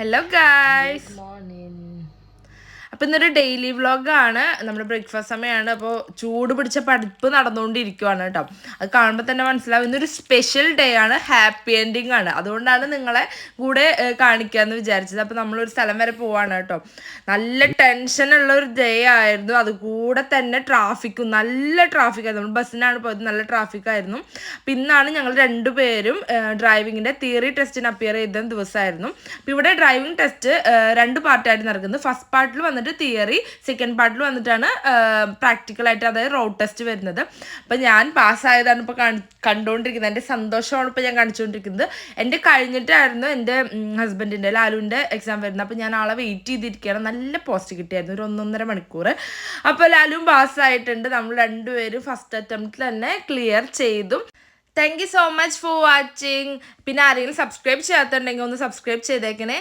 Hello guys. Good morning. അപ്പോൾ ഇന്നൊരു daily വ്ളോഗാണ്. നമ്മുടെ ബ്രേക്ക്ഫാസ്റ്റ് സമയമാണ്. അപ്പോൾ ചൂട് പിടിച്ച പഠിപ്പ് നടന്നുകൊണ്ടിരിക്കുവാണ് കേട്ടോ. അത് കാണുമ്പോൾ തന്നെ മനസ്സിലാവും ഇന്നൊരു സ്പെഷ്യൽ ഡേ ആണ്, ഹാപ്പി എൻഡിങ് ആണ്. അതുകൊണ്ടാണ് നിങ്ങളെ കൂടെ കാണിക്കാമെന്ന് വിചാരിച്ചത്. അപ്പോൾ നമ്മളൊരു സ്ഥലം വരെ പോവാണ് കേട്ടോ. നല്ല ടെൻഷനുള്ള ഒരു ഡേ ആയിരുന്നു. അതുകൂടെ തന്നെ നല്ല ട്രാഫിക്കായിരുന്നു. നമ്മൾ ബസ്സിനാണ് പോയത്, നല്ല ട്രാഫിക്കായിരുന്നു. അപ്പോൾ ഇന്നാണ് ഞങ്ങൾ രണ്ടുപേരും ഡ്രൈവിങ്ങിൻ്റെ തിയറി ടെസ്റ്റിന് അപ്പിയർ ചെയ്ത ദിവസമായിരുന്നു. അപ്പോൾ ഇവിടെ ഡ്രൈവിംഗ് ടെസ്റ്റ് രണ്ട് പാർട്ടായിട്ട് നടക്കുന്നത്. ഫസ്റ്റ് പാർട്ടിൽ വന്നിട്ട് തിയറി, സെക്കൻഡ് പാർട്ടിൽ വന്നിട്ടാണ് പ്രാക്ടിക്കലായിട്ട്, അതായത് റോഡ് ടെസ്റ്റ് വരുന്നത്. അപ്പം ഞാൻ പാസ്സായതാണ് ഇപ്പോൾ കണ്ടുകൊണ്ടിരിക്കുന്നത്. എൻ്റെ സന്തോഷമാണ് ഇപ്പോൾ ഞാൻ കാണിച്ചുകൊണ്ടിരിക്കുന്നത്. എൻ്റെ കഴിഞ്ഞിട്ടായിരുന്നു എൻ്റെ ഹസ്ബൻഡിൻ്റെ ലാലുവിൻ്റെ എക്സാം വരുന്നത്. അപ്പോൾ ഞാൻ ആളെ വെയിറ്റ് ചെയ്തിരിക്കുകയാണ്. നല്ല പോസ്റ്റ് കിട്ടിയായിരുന്നു, ഒരു 1.5 മണിക്കൂർ. അപ്പോൾ ലാലുവും പാസ്സായിട്ടുണ്ട്. നമ്മൾ രണ്ടുപേരും ഫസ്റ്റ് അറ്റംപ്റ്റിൽ തന്നെ ക്ലിയർ ചെയ്തു. Thank you so much for watching. പിന്നെ ആരെങ്കിലും സബ്സ്ക്രൈബ് ചെയ്യാത്തുണ്ടെങ്കിൽ ഒന്ന് സബ്സ്ക്രൈബ് ചെയ്തേക്കണേ.